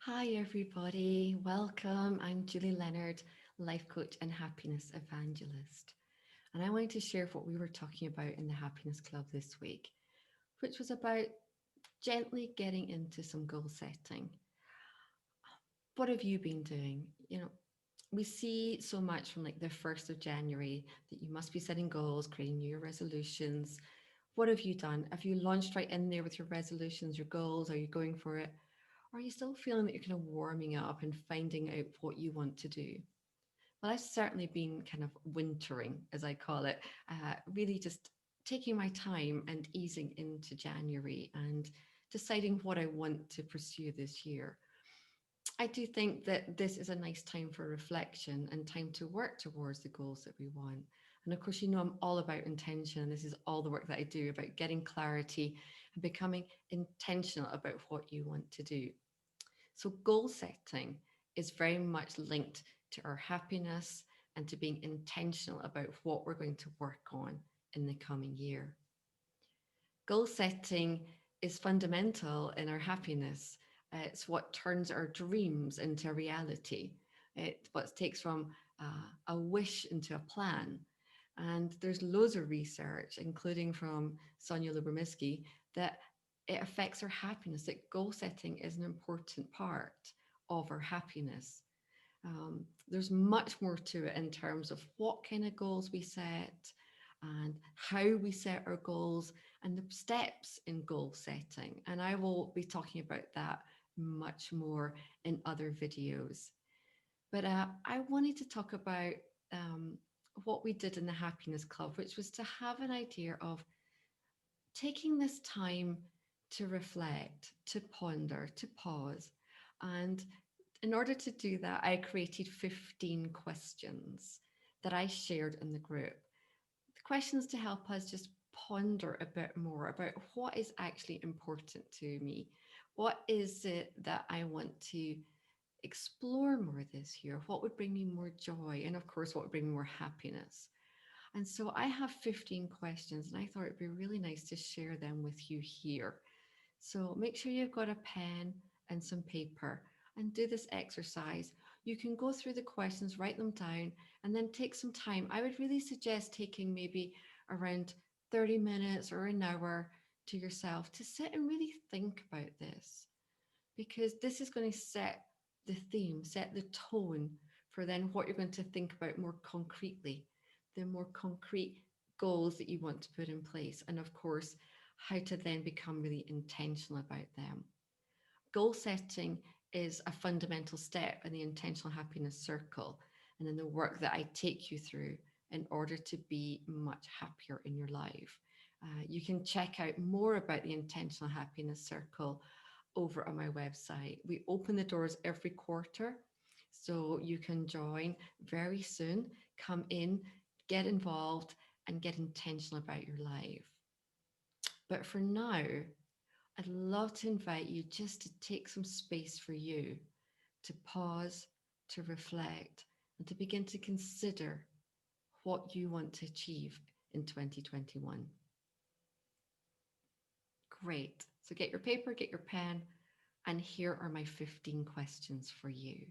Hi, everybody. Welcome. I'm Julie Leonard, life coach and happiness evangelist. And I wanted to share what we were talking about in the Happiness Club this week, which was about gently getting into some goal setting. What have you been doing? We see so much from like the 1st of January that you must be setting goals, creating new resolutions. What have you done? Have you launched right in there with your resolutions, your goals? Are you going for it? Or are you still feeling that you're kind of warming up and finding out what you want to do? Well, I've certainly been kind of wintering, as I call it, really just taking my time and easing into January and deciding what I want to pursue this year. I do think that this is a nice time for reflection and time to work towards the goals that we want. And of course, I'm all about intention. This is all the work that I do about getting clarity and becoming intentional about what you want to do. So, goal setting is very much linked to our happiness and to being intentional about what we're going to work on in the coming year. Goal setting is fundamental in our happiness. It's what turns our dreams into reality. It what takes from a wish into a plan. And there's loads of research, including from Sonja Lyubormisky, that it affects our happiness, that goal setting is an important part of our happiness. There's much more to it in terms of what kind of goals we set and how we set our goals and the steps in goal setting. And I will be talking about that much more in other videos. But I wanted to talk about um, what we did in the Happiness Club, which was to have an idea of taking this time to reflect, to ponder, to pause. And in order to do that, I created 15 questions that I shared in the group. The questions to help us just ponder a bit more about what is actually important to me. What is it that I want to explore more this year? What would bring me more joy? And of course, what would bring me more happiness? And so I have 15 questions, and I thought it'd be really nice to share them with you here. So make sure you've got a pen and some paper and do this exercise. You can go through the questions, write them down, and then take some time. I would really suggest taking maybe around 30 minutes or an hour to yourself to sit and really think about this, because this is going to set the theme, set the tone for then what you're going to think about more concretely, the more concrete goals that you want to put in place. And of course, how to then become really intentional about them. Goal setting is a fundamental step in the intentional happiness circle and in the work that I take you through in order to be much happier in your life. You can check out more about the intentional happiness circle over on my website. We open the doors every quarter, so you can join very soon. Come in, get involved, and get intentional about your life. But for now, I'd love to invite you just to take some space for you to pause, to reflect, and to begin to consider what you want to achieve in 2021. Great. So get your paper, get your pen, and here are my 15 questions for you.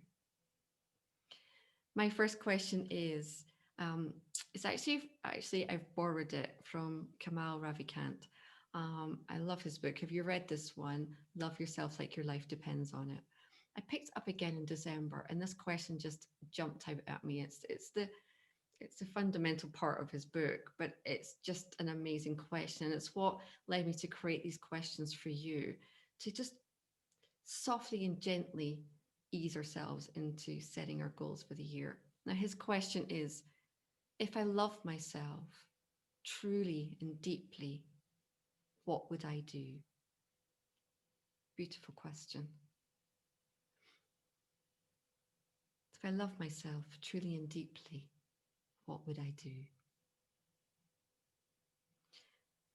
My first question is, it's actually I've borrowed it from Kamal Ravikant. I love his book. Have you read this one? Love Yourself Like Your Life Depends on It. I picked it up again in December, and this question just jumped out at me. It's the fundamental part of his book, but it's just an amazing question. And it's what led me to create these questions for you to just softly and gently ease ourselves into setting our goals for the year. Now, his question is, if I love myself truly and deeply, what would I do? Beautiful question. If I love myself truly and deeply, what would I do?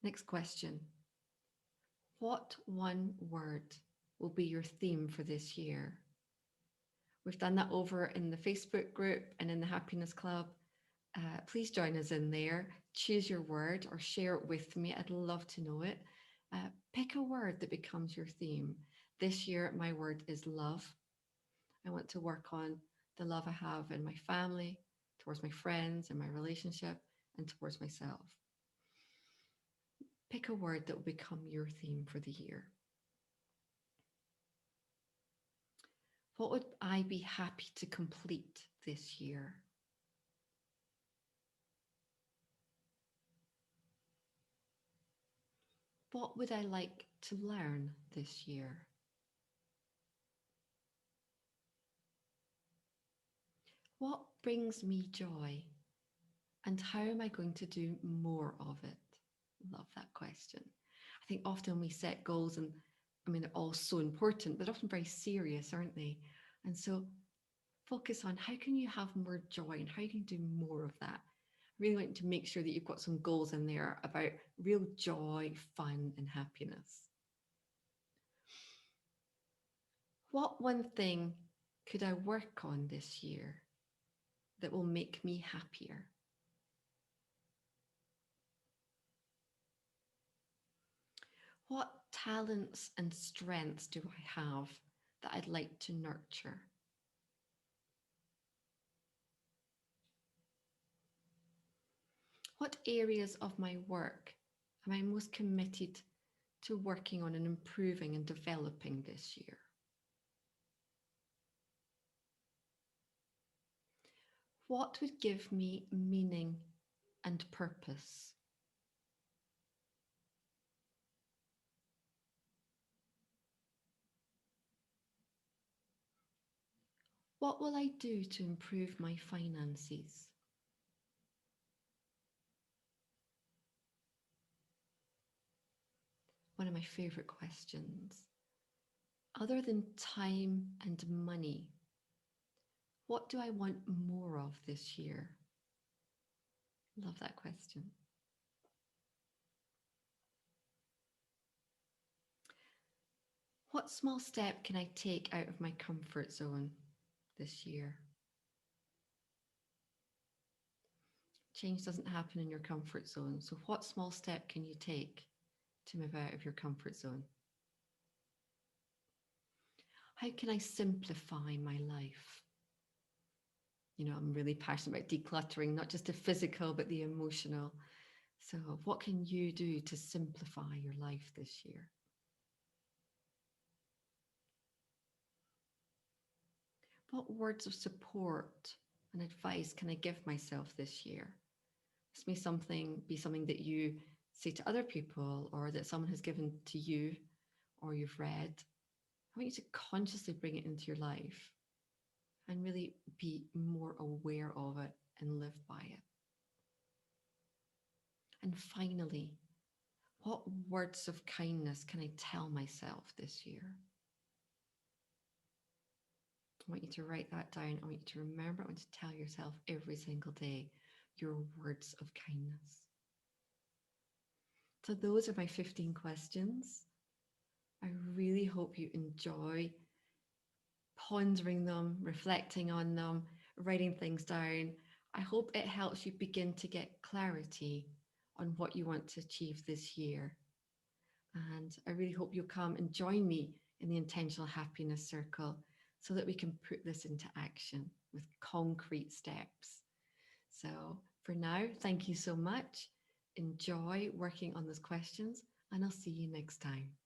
Next question. What one word will be your theme for this year? We've done that over in the Facebook group and in the Happiness Club. Please join us in there. Choose your word or share it with me. I'd love to know it. Pick a word that becomes your theme. This year, my word is love. I want to work on the love I have in my family, towards my friends, and my relationship, and towards myself. Pick a word that will become your theme for the year. What would I be happy to complete this year? What would I like to learn this year? What brings me joy? And how am I going to do more of it? Love that question. I think often we set goals, and I mean, they're all so important, but often very serious, aren't they? And so focus on how can you have more joy and how you can do more of that. I really want to make sure that you've got some goals in there about real joy, fun, and happiness. What one thing could I work on this year that will make me happier? What talents and strengths do I have that I'd like to nurture? What areas of my work am I most committed to working on and improving and developing this year? What would give me meaning and purpose? What will I do to improve my finances? One of my favourite questions. Other than time and money, what do I want more of this year? Love that question. What small step can I take out of my comfort zone this year? Change doesn't happen in your comfort zone. So, what small step can you take to move out of your comfort zone? How can I simplify my life? You know, I'm really passionate about decluttering, not just the physical, but the emotional. So, what can you do to simplify your life this year? What words of support and advice can I give myself this year? This may be something that you say to other people or that someone has given to you or you've read. I want you to consciously bring it into your life and really be more aware of it and live by it. And finally, what words of kindness can I tell myself this year? I want you to write that down. I want you to remember. I want you to tell yourself every single day your words of kindness. So, those are my 15 questions. I really hope you enjoy pondering them, reflecting on them, writing things down. I hope it helps you begin to get clarity on what you want to achieve this year. And I really hope you'll come and join me in the Intentional Happiness Circle so that we can put this into action with concrete steps. So for now, thank you so much. Enjoy working on those questions, and I'll see you next time.